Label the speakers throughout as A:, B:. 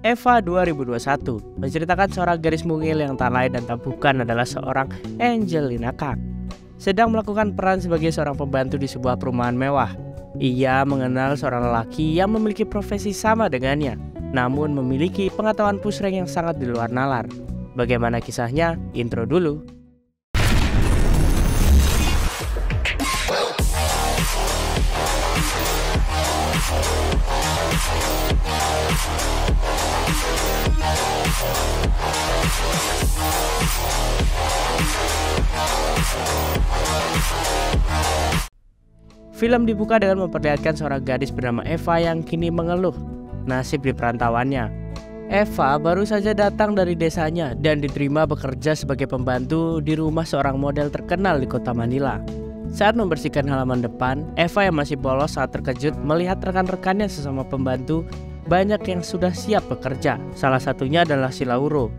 A: Eva 2021 menceritakan seorang gadis mungil yang tak lain dan tak bukan adalah seorang Angelina Kang. Sedang melakukan peran sebagai seorang pembantu di sebuah perumahan mewah. Ia mengenal seorang lelaki yang memiliki profesi sama dengannya, namun memiliki pengetahuan pusreng yang sangat di luar nalar. Bagaimana kisahnya? Intro dulu. Film dibuka dengan memperlihatkan seorang gadis bernama Eva yang kini mengeluh nasib di perantauannya. Eva baru saja datang dari desanya dan diterima bekerja sebagai pembantu di rumah seorang model terkenal di kota Manila. Saat membersihkan halaman depan, Eva yang masih polos saat terkejut melihat rekan-rekannya sesama pembantu banyak yang sudah siap bekerja. Salah satunya adalah si Lauro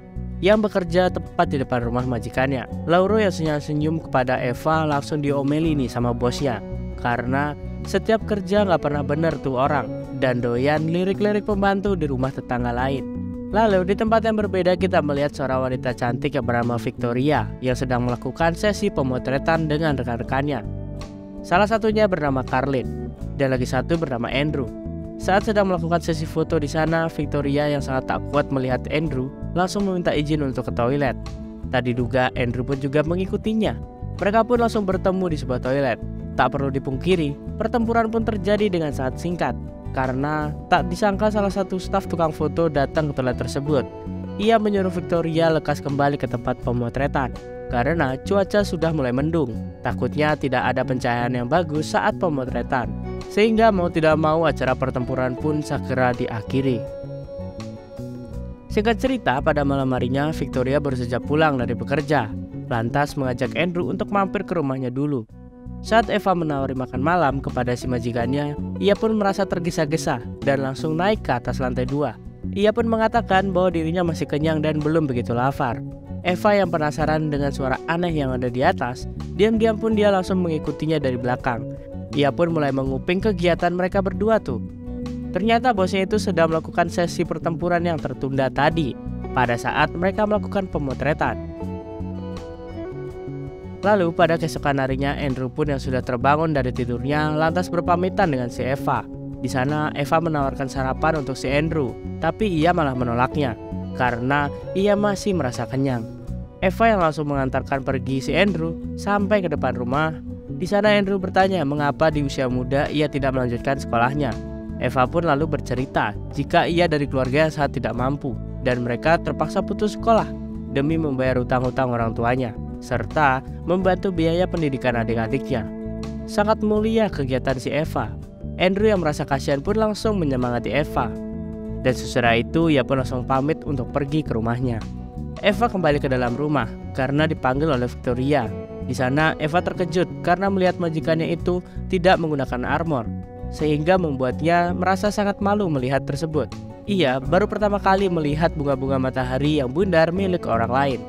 A: yang bekerja tepat di depan rumah majikannya. Lauro yang senyum-senyum kepada Eva langsung diomeli nih sama bosnya, karena setiap kerja gak pernah bener tuh orang dan doyan lirik-lirik pembantu di rumah tetangga lain. Lalu di tempat yang berbeda kita melihat seorang wanita cantik yang bernama Victoria yang sedang melakukan sesi pemotretan dengan rekan-rekannya. Salah satunya bernama Carlin dan lagi satu bernama Andrew. Saat sedang melakukan sesi foto di sana, Victoria yang sangat tak kuat melihat Andrew langsung meminta izin untuk ke toilet. Tak diduga Andrew pun juga mengikutinya. Mereka pun langsung bertemu di sebuah toilet. Tak perlu dipungkiri, pertempuran pun terjadi dengan sangat singkat karena tak disangka salah satu staf tukang foto datang ke toilet tersebut. Ia menyuruh Victoria lekas kembali ke tempat pemotretan karena cuaca sudah mulai mendung. Takutnya tidak ada pencahayaan yang bagus saat pemotretan, sehingga mau tidak mau acara pertempuran pun segera diakhiri. Singkat cerita, pada malam harinya Victoria baru saja pulang dari bekerja, lantas mengajak Andrew untuk mampir ke rumahnya dulu. Saat Eva menawari makan malam kepada si majikannya, ia pun merasa tergesa-gesa dan langsung naik ke atas lantai 2. Ia pun mengatakan bahwa dirinya masih kenyang dan belum begitu lapar. Eva yang penasaran dengan suara aneh yang ada di atas, diam-diam pun dia langsung mengikutinya dari belakang. Ia pun mulai menguping kegiatan mereka berdua tuh. Ternyata bosnya itu sedang melakukan sesi pertempuran yang tertunda tadi pada saat mereka melakukan pemotretan. Lalu pada keesokan harinya Andrew pun yang sudah terbangun dari tidurnya lantas berpamitan dengan si Eva. Di sana Eva menawarkan sarapan untuk si Andrew, tapi ia malah menolaknya karena ia masih merasa kenyang. Eva yang langsung mengantarkan pergi si Andrew sampai ke depan rumah. Di sana Andrew bertanya mengapa di usia muda ia tidak melanjutkan sekolahnya. Eva pun lalu bercerita jika ia dari keluarga yang sangat tidak mampu dan mereka terpaksa putus sekolah demi membayar utang-utang orang tuanya serta membantu biaya pendidikan adik-adiknya. Sangat mulia kegiatan si Eva. Andrew yang merasa kasihan pun langsung menyemangati Eva. Dan sesudah itu ia pun langsung pamit untuk pergi ke rumahnya. Eva kembali ke dalam rumah karena dipanggil oleh Victoria. Di sana Eva terkejut karena melihat majikannya itu tidak menggunakan armor, sehingga membuatnya merasa sangat malu melihat tersebut. Ia baru pertama kali melihat bunga-bunga matahari yang bundar milik orang lain.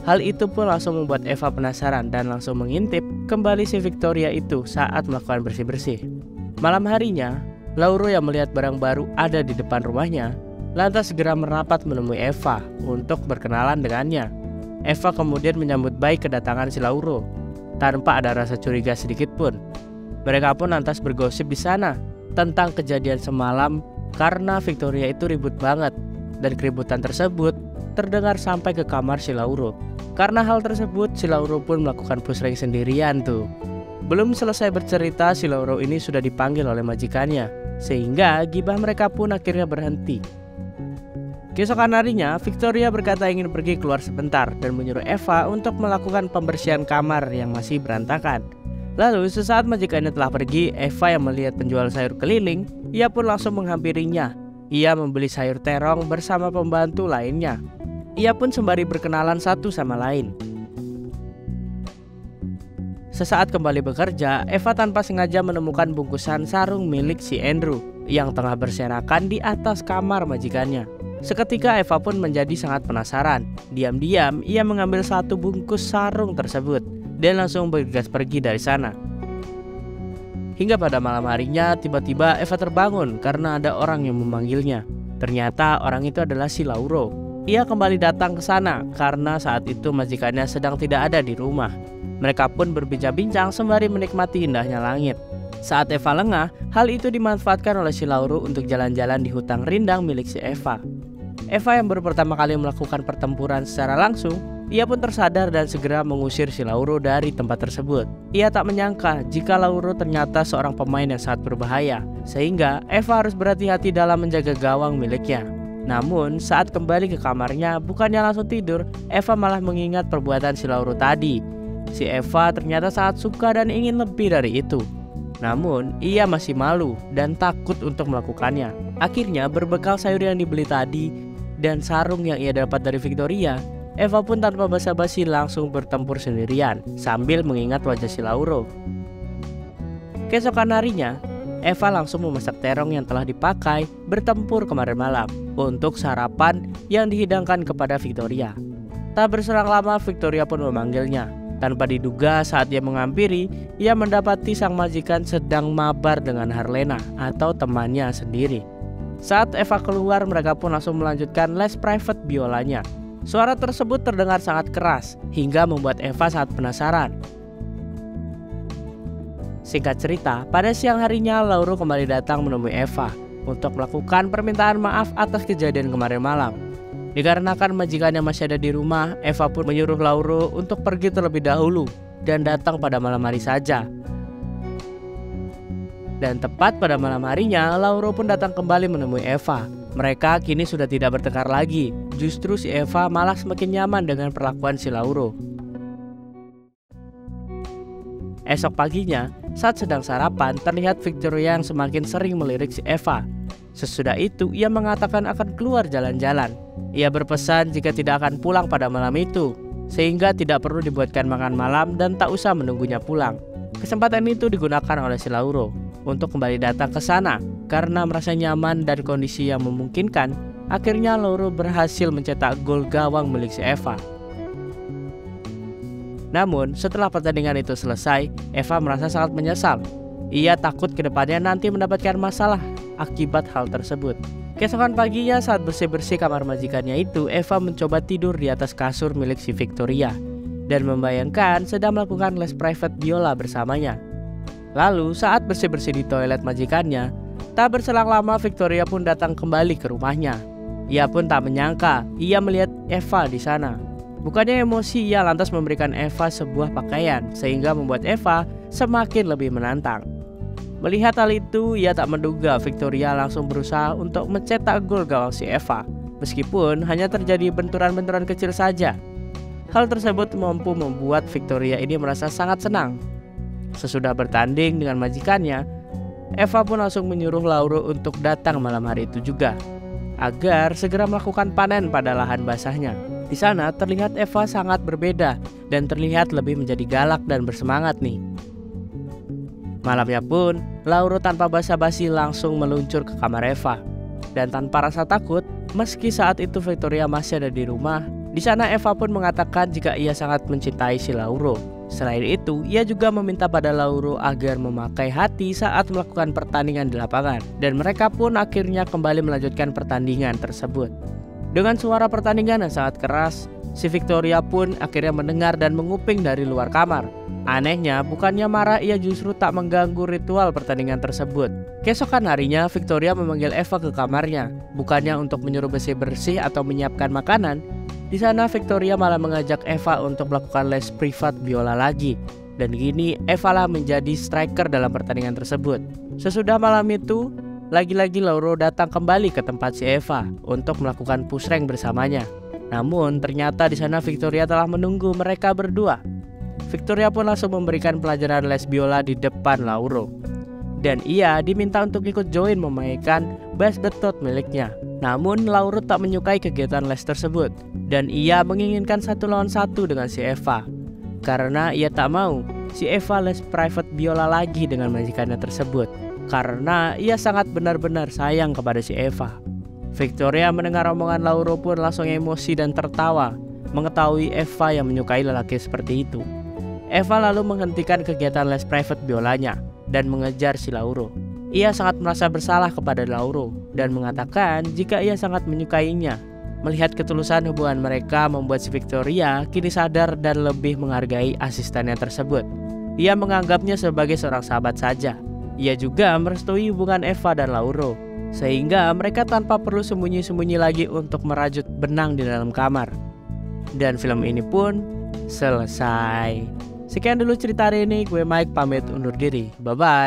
A: Hal itu pun langsung membuat Eva penasaran dan langsung mengintip kembali si Victoria itu saat melakukan bersih-bersih. Malam harinya, Lauro yang melihat barang baru ada di depan rumahnya, lantas segera merapat menemui Eva untuk berkenalan dengannya. Eva kemudian menyambut baik kedatangan si Lauro, tanpa ada rasa curiga sedikit pun. Mereka pun lantas bergosip di sana tentang kejadian semalam karena Victoria itu ribut banget dan keributan tersebut terdengar sampai ke kamar si Lauro. Karena hal tersebut, si Lauro pun melakukan pusreng sendirian tuh. Belum selesai bercerita, si Lauro ini sudah dipanggil oleh majikannya, sehingga gibah mereka pun akhirnya berhenti. Keesokan harinya, Victoria berkata ingin pergi keluar sebentar dan menyuruh Eva untuk melakukan pembersihan kamar yang masih berantakan. Lalu sesaat majikannya telah pergi, Eva yang melihat penjual sayur keliling, ia pun langsung menghampirinya. Ia membeli sayur terong bersama pembantu lainnya. Ia pun sembari berkenalan satu sama lain. Sesaat kembali bekerja, Eva tanpa sengaja menemukan bungkusan sarung milik si Andrew yang tengah berserakan di atas kamar majikannya. Seketika Eva pun menjadi sangat penasaran. Diam-diam ia mengambil satu bungkus sarung tersebut dan langsung bergegas pergi dari sana. Hingga pada malam harinya tiba-tiba Eva terbangun karena ada orang yang memanggilnya. Ternyata orang itu adalah si Lauro. Ia kembali datang ke sana karena saat itu majikannya sedang tidak ada di rumah. Mereka pun berbincang-bincang sembari menikmati indahnya langit. Saat Eva lengah, hal itu dimanfaatkan oleh si Lauro untuk jalan-jalan di hutan rindang milik si Eva. Eva yang baru pertama kali melakukan pertempuran secara langsung, ia pun tersadar dan segera mengusir si Lauro dari tempat tersebut. Ia tak menyangka jika Lauro ternyata seorang pemain yang sangat berbahaya, sehingga Eva harus berhati-hati dalam menjaga gawang miliknya. Namun saat kembali ke kamarnya, bukannya langsung tidur, Eva malah mengingat perbuatan si Lauro tadi. Si Eva ternyata sangat suka dan ingin lebih dari itu. Namun ia masih malu dan takut untuk melakukannya. Akhirnya berbekal sayur yang dibeli tadi dan sarung yang ia dapat dari Victoria, Eva pun tanpa basa-basi langsung bertempur sendirian sambil mengingat wajah si Lauro. Keesokan harinya, Eva langsung memasak terong yang telah dipakai bertempur kemarin malam untuk sarapan yang dihidangkan kepada Victoria. Tak berselang lama Victoria pun memanggilnya. Tanpa diduga saat ia menghampiri, ia mendapati sang majikan sedang mabar dengan Harlena atau temannya sendiri. Saat Eva keluar, mereka pun langsung melanjutkan les private biolanya. Suara tersebut terdengar sangat keras hingga membuat Eva sangat penasaran. Singkat cerita, pada siang harinya Lauro kembali datang menemui Eva untuk melakukan permintaan maaf atas kejadian kemarin malam. Dikarenakan majikannya masih ada di rumah, Eva pun menyuruh Lauro untuk pergi terlebih dahulu dan datang pada malam hari saja. Dan tepat pada malam harinya, Lauro pun datang kembali menemui Eva. Mereka kini sudah tidak bertengkar lagi. Justru si Eva malah semakin nyaman dengan perlakuan si Lauro. Esok paginya, saat sedang sarapan, terlihat Victoria yang semakin sering melirik si Eva. Sesudah itu, ia mengatakan akan keluar jalan-jalan. Ia berpesan jika tidak akan pulang pada malam itu, sehingga tidak perlu dibuatkan makan malam dan tak usah menunggunya pulang. Kesempatan itu digunakan oleh si Lauro untuk kembali datang ke sana. Karena merasa nyaman dan kondisi yang memungkinkan, akhirnya Lauro berhasil mencetak gol gawang milik si Eva. Namun setelah pertandingan itu selesai, Eva merasa sangat menyesal. Ia takut kedepannya nanti mendapatkan masalah akibat hal tersebut. Keesokan paginya saat bersih-bersih kamar majikannya itu, Eva mencoba tidur di atas kasur milik si Victoria dan membayangkan sedang melakukan les private biola bersamanya. Lalu saat bersih-bersih di toilet majikannya, tak berselang lama Victoria pun datang kembali ke rumahnya. Ia pun tak menyangka ia melihat Eva di sana. Bukannya emosi, ia lantas memberikan Eva sebuah pakaian sehingga membuat Eva semakin lebih menantang. Melihat hal itu, ia tak menduga Victoria langsung berusaha untuk mencetak gol gawang si Eva, meskipun hanya terjadi benturan-benturan kecil saja. Hal tersebut mampu membuat Victoria ini merasa sangat senang. Sesudah bertanding dengan majikannya, Eva pun langsung menyuruh Lauro untuk datang malam hari itu juga, agar segera melakukan panen pada lahan basahnya. Di sana terlihat Eva sangat berbeda dan terlihat lebih menjadi galak dan bersemangat nih. Malamnya pun, Lauro tanpa basa-basi langsung meluncur ke kamar Eva. Dan tanpa rasa takut, meski saat itu Victoria masih ada di rumah, di sana Eva pun mengatakan jika ia sangat mencintai si Lauro. Selain itu, ia juga meminta pada Lauro agar memakai hati saat melakukan pertandingan di lapangan. Dan mereka pun akhirnya kembali melanjutkan pertandingan tersebut. Dengan suara pertandingan yang sangat keras, si Victoria pun akhirnya mendengar dan menguping dari luar kamar. Anehnya, bukannya marah, ia justru tak mengganggu ritual pertandingan tersebut. Keesokan harinya, Victoria memanggil Eva ke kamarnya, bukannya untuk menyuruh bersih-bersih atau menyiapkan makanan. Di sana Victoria malah mengajak Eva untuk melakukan les privat biola lagi. Dan gini Eva lah menjadi striker dalam pertandingan tersebut. Sesudah malam itu, lagi-lagi Lauro datang kembali ke tempat si Eva untuk melakukan push rank bersamanya. Namun ternyata di sana Victoria telah menunggu mereka berdua. Victoria pun langsung memberikan pelajaran les biola di depan Lauro. Dan ia diminta untuk ikut join memainkan bass betot miliknya. Namun Lauro tak menyukai kegiatan les tersebut dan ia menginginkan 1 lawan 1 dengan si Eva. Karena ia tak mau si Eva les private biola lagi dengan majikannya tersebut. Karena ia sangat benar-benar sayang kepada si Eva. Victoria mendengar omongan Lauro pun langsung emosi dan tertawa mengetahui Eva yang menyukai lelaki seperti itu. Eva lalu menghentikan kegiatan les private biolanya dan mengejar si Lauro. Ia sangat merasa bersalah kepada Lauro dan mengatakan jika ia sangat menyukainya. Melihat ketulusan hubungan mereka membuat si Victoria kini sadar dan lebih menghargai asistennya tersebut. Ia menganggapnya sebagai seorang sahabat saja. Ia juga merestui hubungan Eva dan Lauro, sehingga mereka tanpa perlu sembunyi-sembunyi lagi untuk merajut benang di dalam kamar. Dan film ini pun selesai. Sekian dulu cerita hari ini, gue Mike pamit undur diri. Bye-bye.